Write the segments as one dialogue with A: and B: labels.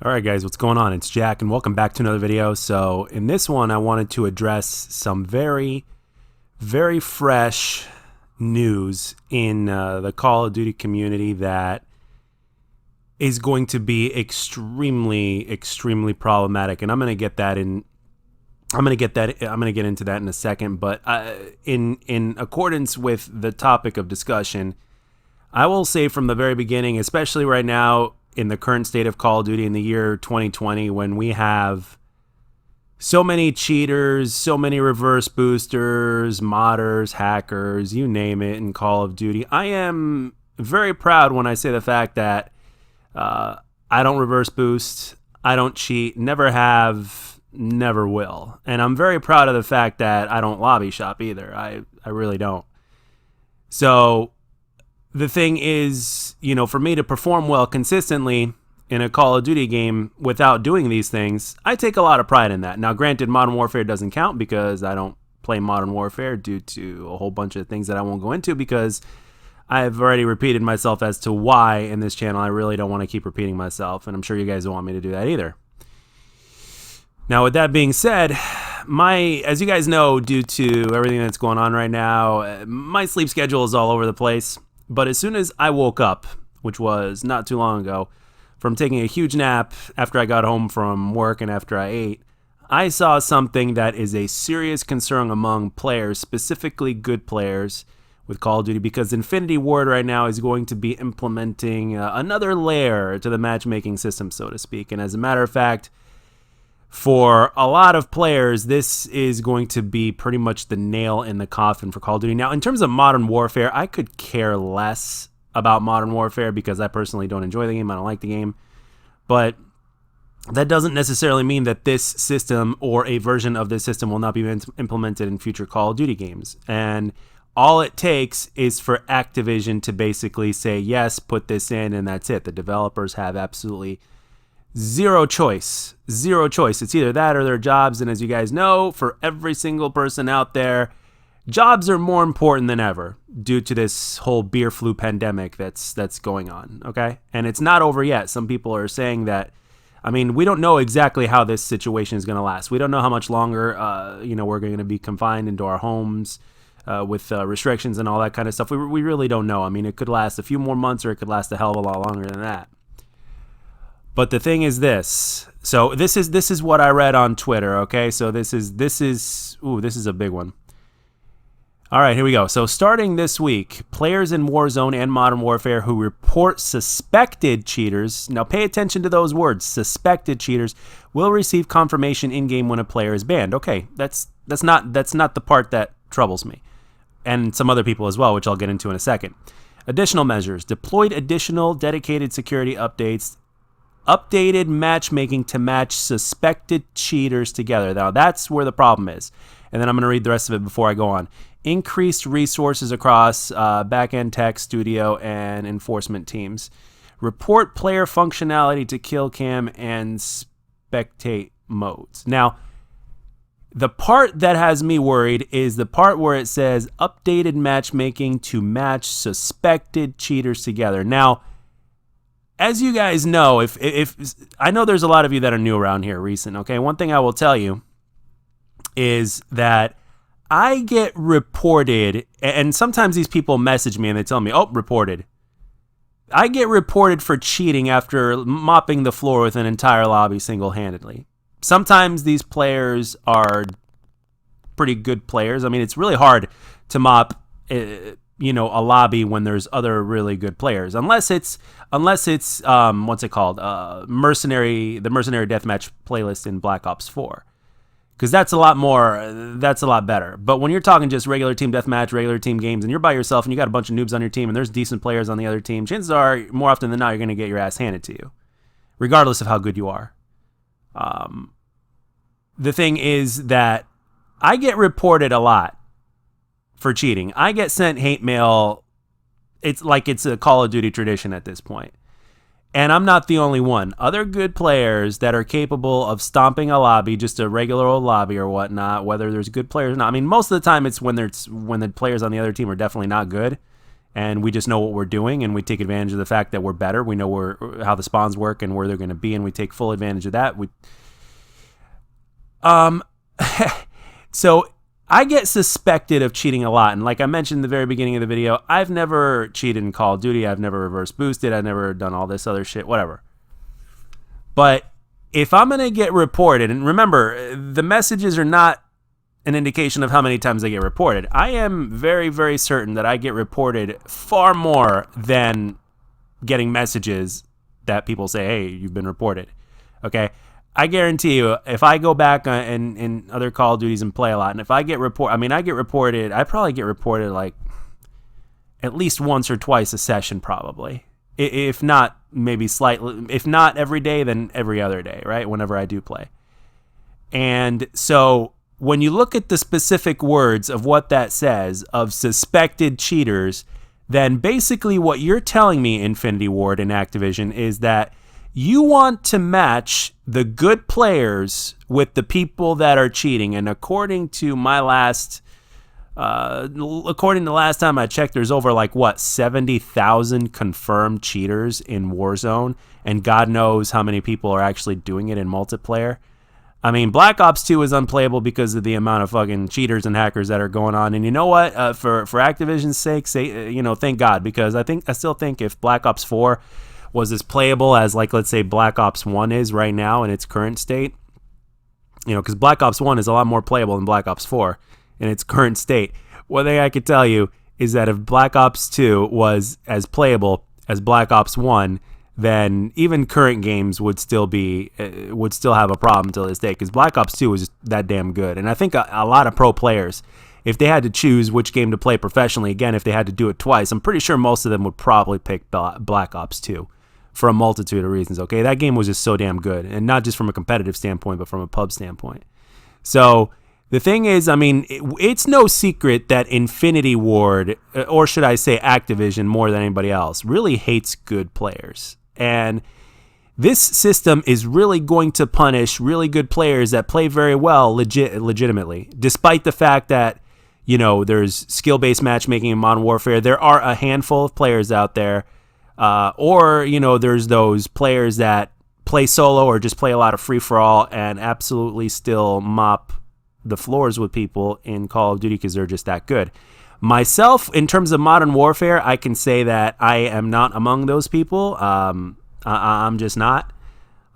A: All right, guys, what's going on? It's Jack, and welcome back to another video. So in this one, I wanted to address some very fresh news in the Call of Duty community that is going to be extremely problematic, and I'm going to get into that in a second. But in accordance with the topic of discussion, I will say from the very beginning, especially right now, in the current state of Call of Duty in the year 2020, when we have so many cheaters, so many reverse boosters, modders, hackers, you name it, in Call of Duty, I am very proud when I say the fact that I don't reverse boost, I don't cheat, never have, never will. And I'm very proud of the fact that I don't lobby shop either. I really don't. So the thing is, for me to perform well consistently in a Call of Duty game without doing these things, I take a lot of pride in that. Now, granted, Modern Warfare doesn't count because I don't play Modern Warfare due to a whole bunch of things that I won't go into because I've already repeated myself as to why in this channel. I really don't want to keep repeating myself, and I'm sure you guys don't want me to do that either. Now, with that being said, as you guys know, due to everything that's going on right now, my sleep schedule is all over the place. But as soon as I woke up, which was not too long ago, from taking a huge nap after I got home from work and after I ate, I saw something that is a serious concern among players, specifically good players with Call of Duty, because Infinity Ward right now is going to be implementing another layer to the matchmaking system, so to speak. And as a matter of fact, for a lot of players, this is going to be pretty much the nail in the coffin for Call of Duty. Now, in terms of Modern Warfare, I could care less about Modern Warfare because I personally don't enjoy the game. I don't like the game. But that doesn't necessarily mean that this system or a version of this system will not be implemented in future Call of Duty games. And all it takes is for Activision to basically say, yes, put this in, and that's it. The developers have absolutely zero choice. It's either that or their jobs. And as you guys know, for every single person out there, jobs are more important than ever due to this whole beer flu pandemic that's going on. Okay. And it's not over yet. Some people are saying that, we don't know exactly how this situation is going to last. We don't know how much longer, we're going to be confined into our homes with restrictions and all that kind of stuff. We really don't know. It could last a few more months or it could last a hell of a lot longer than that. But the thing is this. So this is what I read on Twitter, okay? So this is a big one. All right, here we go. So starting this week, players in Warzone and Modern Warfare who report suspected cheaters, now pay attention to those words, suspected cheaters, will receive confirmation in-game when a player is banned. Okay, that's not the part that troubles me. And some other people as well, which I'll get into in a second. Additional measures, deployed additional dedicated security updates, updated matchmaking to match suspected cheaters together. Now, that's where the problem is. And then I'm going to read the rest of it before I go on. Increased resources across back-end tech, studio, and enforcement teams. Report player functionality to kill cam and spectate modes. Now, the part that has me worried is the part where it says updated matchmaking to match suspected cheaters together. Now, as you guys know, if I know there's a lot of you that are new around here recent, okay? One thing I will tell you is that I get reported, and sometimes these people message me and they tell me, oh, reported. I get reported for cheating after mopping the floor with an entire lobby single-handedly. Sometimes these players are pretty good players. It's really hard to mop a lobby when there's other really good players, unless it's what's it called, the mercenary deathmatch playlist in Black Ops 4, because that's a lot better. But when you're talking just regular team deathmatch, regular team games, and you're by yourself and you got a bunch of noobs on your team and there's decent players on the other team, chances are more often than not you're going to get your ass handed to you, regardless of how good you are. The thing is that I get reported a lot for cheating. I get sent hate mail. It's like it's a Call of Duty tradition at this point. And I'm not the only one. Other good players that are capable of stomping a lobby, just a regular old lobby or whatnot, whether there's good players or not. Most of the time it's when the players on the other team are definitely not good. and we just know what we're doing, and we take advantage of the fact that we're better. We know how the spawns work and where they're going to be, and we take full advantage of that. So I get suspected of cheating a lot, and like I mentioned in the very beginning of the video, I've never cheated in Call of Duty. I've never reverse boosted. I've never done all this other shit, whatever. But if I'm going to get reported, and remember, the messages are not an indication of how many times I get reported. I am very, very certain that I get reported far more than getting messages that people say, hey, you've been reported. Okay? I guarantee you, if I go back in other Call of Duties and play a lot, and if I get I probably get reported like at least once or twice a session, probably. If not, maybe slightly. If not every day, then every other day, right? Whenever I do play. And so when you look at the specific words of what that says, of suspected cheaters, then basically what you're telling me, Infinity Ward and Activision, is that you want to match the good players with the people that are cheating. And according to the last time I checked, there's over 70,000 confirmed cheaters in Warzone, and God knows how many people are actually doing it in multiplayer. I mean, Black Ops 2 is unplayable because of the amount of fucking cheaters and hackers that are going on. And you know what? For Activision's sake, thank God, because I still think if Black Ops 4 was as playable as, let's say Black Ops 1 is right now in its current state, because Black Ops 1 is a lot more playable than Black Ops 4 in its current state. One thing I could tell you is that if Black Ops 2 was as playable as Black Ops 1, then even current games would still have a problem to this day, because Black Ops 2 was that damn good. And I think a lot of pro players, if they had to choose which game to play professionally, again, if they had to do it twice, I'm pretty sure most of them would probably pick Black Ops 2 for a multitude of reasons, okay? That game was just so damn good, and not just from a competitive standpoint, but from a pub standpoint. So the thing is, I mean, it's no secret that Infinity Ward, or should I say Activision more than anybody else, really hates good players. And this system is really going to punish really good players that play very well legitimately, despite the fact that, there's skill-based matchmaking in Modern Warfare. There are a handful of players out there, or there's those players that play solo or just play a lot of free-for-all and absolutely still mop the floors with people in Call of Duty because they're just that good. Myself, in terms of Modern Warfare, I can say that I am not among those people. I'm just not.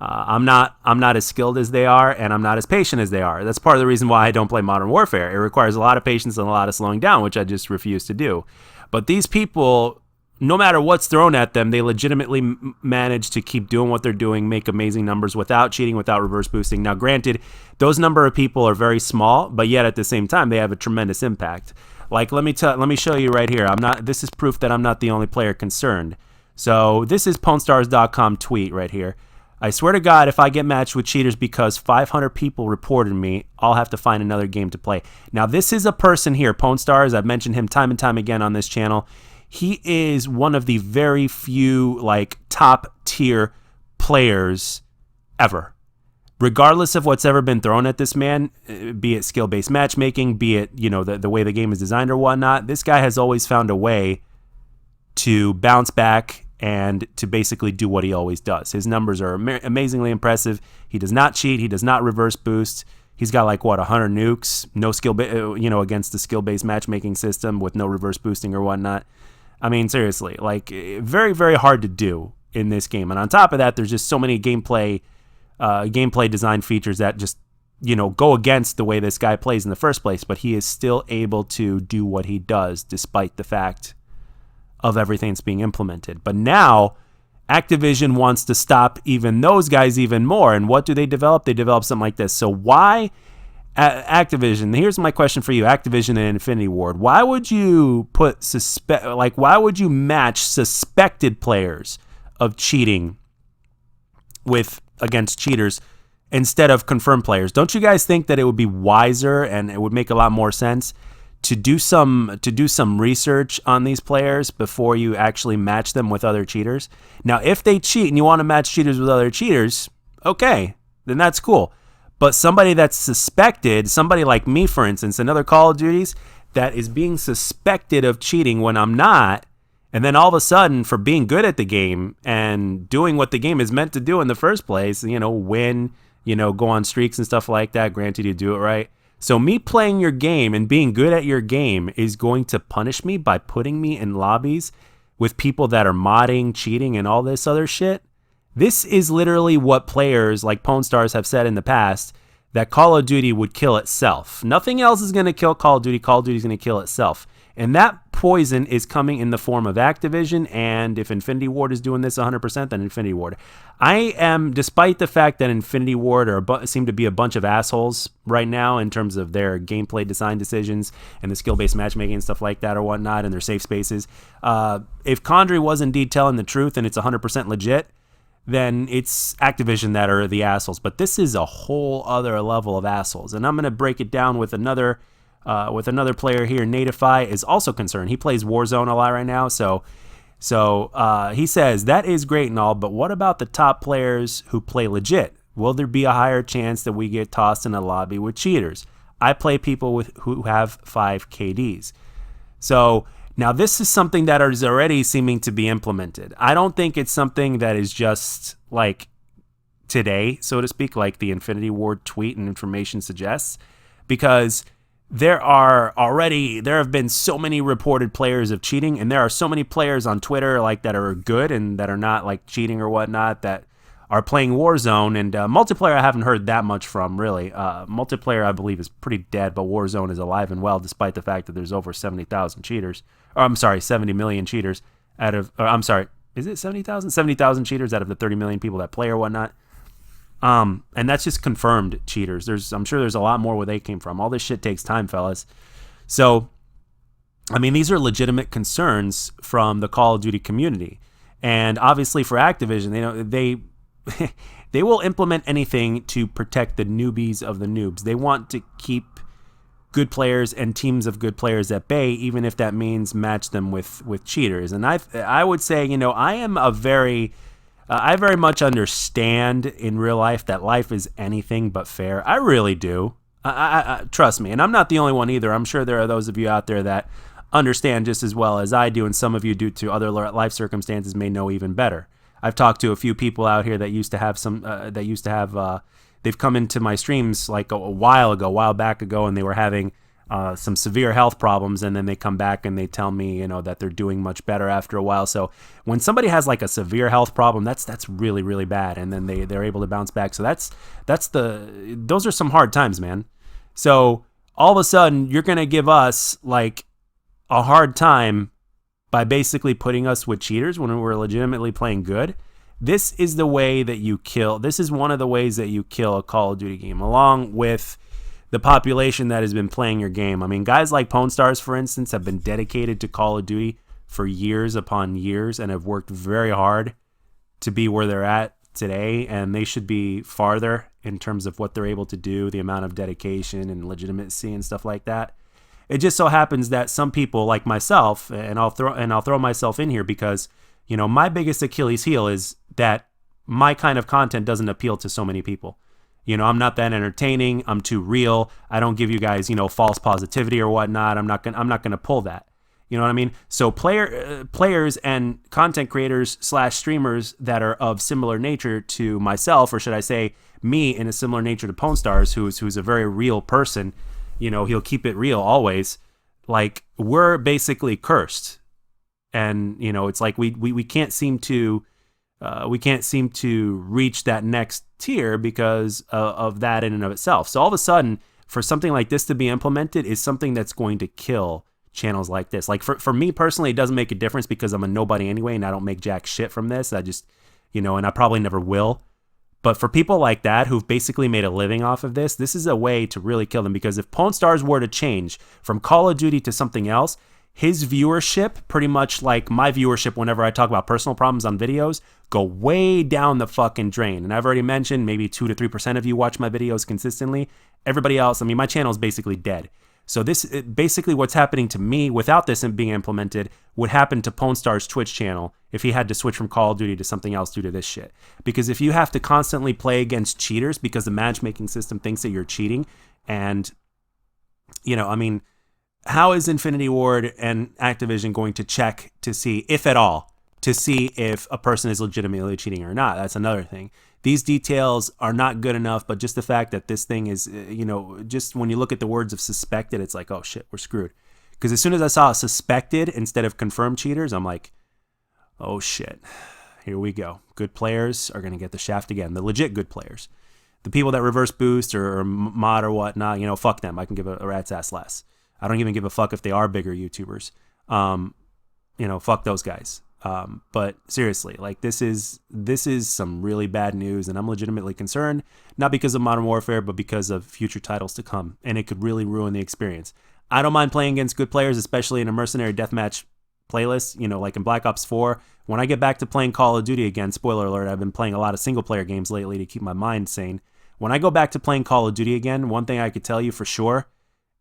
A: I'm not as skilled as they are, and I'm not as patient as they are. That's part of the reason why I don't play Modern Warfare. It requires a lot of patience and a lot of slowing down, which I just refuse to do. But these people, no matter what's thrown at them, they legitimately manage to keep doing what they're doing, make amazing numbers without cheating, without reverse boosting. Now, granted, those number of people are very small, but yet at the same time, they have a tremendous impact. Let me show you right here. This is proof that I'm not the only player concerned. So this is PwnStars.com tweet right here. I swear to God, if I get matched with cheaters because 500 people reported me, I'll have to find another game to play. Now, this is a person here, PwnStars. I've mentioned him time and time again on this channel. He is one of the very few top tier players ever. Regardless of what's ever been thrown at this man, be it skill-based matchmaking, be it, the way the game is designed or whatnot, this guy has always found a way to bounce back and to basically do what he always does. His numbers are amazingly impressive. He does not cheat. He does not reverse boost. He's got 100 nukes, no skill, against the skill-based matchmaking system with no reverse boosting or whatnot. I mean, seriously, very, very hard to do in this game. And on top of that, there's just so many gameplay design features that just, go against the way this guy plays in the first place, but he is still able to do what he does despite the fact of everything that's being implemented. But now Activision wants to stop even those guys even more. And what do they develop? They develop something like this. So why Activision? Here's my question for you, Activision and Infinity Ward. Why would you why would you match suspected players of cheating against cheaters instead of confirmed players? Don't you guys think that it would be wiser and it would make a lot more sense to do some research on these players before you actually match them with other cheaters? Now, if they cheat and you want to match cheaters with other cheaters, okay, then that's cool. But somebody that's suspected, somebody like me, for instance, in other Call of Duties, that is being suspected of cheating when I'm not, And then all of a sudden, for being good at the game and doing what the game is meant to do in the first place, win, go on streaks and stuff like that. Granted, you do it right. So me playing your game and being good at your game is going to punish me by putting me in lobbies with people that are modding, cheating, and all this other shit. This is literally what players like Pwn Stars have said in the past, that Call of Duty would kill itself. Nothing else is going to kill Call of Duty. Call of Duty is going to kill itself. And that poison is coming in the form of Activision, and if Infinity Ward is doing this 100%, then Infinity Ward. I am, despite the fact that Infinity Ward seem to be a bunch of assholes right now in terms of their gameplay design decisions and the skill-based matchmaking and stuff like that or whatnot, and their safe spaces, if Condry was indeed telling the truth and it's 100% legit, then it's Activision that are the assholes. But this is a whole other level of assholes, and I'm going to break it down with another player here. Natify is also concerned. He plays Warzone a lot right now, so he says, that is great and all, but what about the top players who play legit? Will there be a higher chance that we get tossed in a lobby with cheaters? I play people who have 5 KDs. So now this is something that is already seeming to be implemented. I don't think it's something that is just like today, so to speak, like the Infinity Ward tweet and information suggests, because there have been so many reported players of cheating, and there are so many players on Twitter like that are good and that are not like cheating or whatnot that are playing Warzone. And multiplayer I haven't heard that much from, really. Multiplayer I believe is pretty dead, but Warzone is alive and well despite the fact that there's over 70,000 cheaters. Or I'm sorry, 70 million cheaters out of, I'm sorry, is it 70,000? 70,000 cheaters out of the 30 million people that play or whatnot. And that's just confirmed cheaters. I'm sure there's a lot more where they came from. All this shit takes time, fellas. So, I mean, these are legitimate concerns from the Call of Duty community. And obviously for Activision, they will implement anything to protect the newbies of the noobs. They want to keep good players and teams of good players at bay, even if that means match them with cheaters. And I would say, I very much understand in real life that life is anything but fair. I really do. I trust me. And I'm not the only one either. I'm sure there are those of you out there that understand just as well as I do, and some of you, due to other life circumstances, may know even better. I've talked to a few people out here that used to have they've come into my streams like a while back ago, and they were having some severe health problems, and then they come back and they tell me, that they're doing much better after a while. So when somebody has like a severe health problem, that's really, really bad, and then they're able to bounce back. So those are some hard times, man. So all of a sudden you're gonna give us like a hard time by basically putting us with cheaters when we're legitimately playing good. This is the way that you kill. This is one of the ways that you kill a Call of Duty game, along with the population that has been playing your game. I mean, guys like Pwn Stars, for instance, have been dedicated to Call of Duty for years upon years and have worked very hard to be where they're at today, and they should be farther in terms of what they're able to do, the amount of dedication and legitimacy and stuff like that. It just so happens that some people like myself, and I'll throw myself in here because, my biggest Achilles heel is that my kind of content doesn't appeal to so many people. I'm not that entertaining. I'm too real. I don't give you guys, false positivity or whatnot. I'm not gonna pull that. You know what I mean? So players and content creators / streamers that are of similar nature to myself, or should I say me, in a similar nature to Pwn Stars, who's a very real person. He'll keep it real always. Like, we're basically cursed, and it's like we can't seem to reach that next tier because of that in and of itself. So all of a sudden, for something like this to be implemented is something that's going to kill channels like this. Like for me personally, it doesn't make a difference because I'm a nobody anyway, and I don't make jack shit from this. I just, and I probably never will. But for people like that who've basically made a living off of this is a way to really kill them. Because if Pwn Stars were to change from Call of Duty to something else, his viewership, pretty much like my viewership whenever I talk about personal problems on videos, go way down the fucking drain. And I've already mentioned maybe 2 to 3% of you watch my videos consistently. Everybody else, my channel is basically dead. So this basically what's happening to me without this being implemented would happen to Pwn Star's Twitch channel if he had to switch from Call of Duty to something else due to this shit. Because if you have to constantly play against cheaters because the matchmaking system thinks that you're cheating, and how is Infinity Ward and Activision going to check to see, if at all, to see if a person is legitimately cheating or not? That's another thing. These details are not good enough, but just the fact that this thing is, just when you look at the words of suspected, it's like, oh shit, we're screwed. Because as soon as I saw suspected instead of confirmed cheaters, I'm like, oh shit, here we go. Good players are going to get the shaft again. The legit good players. The people that reverse boost or mod or whatnot, fuck them. I can give a rat's ass less. I don't even give a fuck if they are bigger YouTubers. Fuck those guys. But seriously, like this is some really bad news, and I'm legitimately concerned, not because of Modern Warfare, but because of future titles to come, and it could really ruin the experience. I don't mind playing against good players, especially in a mercenary deathmatch playlist, like in Black Ops 4. When I get back to playing Call of Duty again, spoiler alert, I've been playing a lot of single player games lately to keep my mind sane. When I go back to playing Call of Duty again, one thing I could tell you for sure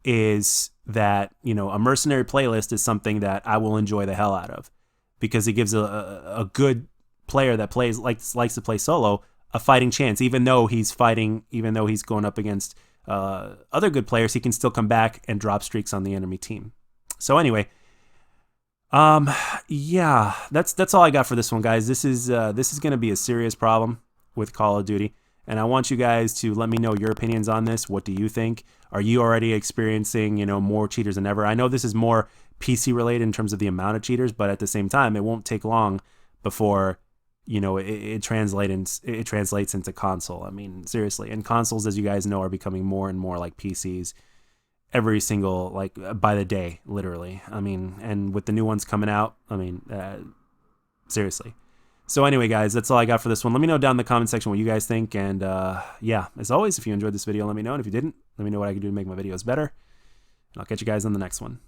A: is that, a mercenary playlist is something that I will enjoy the hell out of, because it gives a good player that likes to play solo a fighting chance. Even though he's going up against other good players, he can still come back and drop streaks on the enemy team. So anyway, yeah, that's all I got for this one, guys. This is going to be a serious problem with Call of Duty. And I want you guys to let me know your opinions on this. What do you think? Are you already experiencing, more cheaters than ever? I know this is more PC related in terms of the amount of cheaters, but at the same time, it won't take long before, it translates into console. I mean, seriously. And consoles, as you guys know, are becoming more and more like PCs every single, by the day, literally. I mean, and with the new ones coming out, seriously. So anyway, guys, that's all I got for this one. Let me know down in the comment section what you guys think. And yeah, as always, if you enjoyed this video, let me know. And if you didn't, let me know what I can do to make my videos better. And I'll catch you guys on the next one.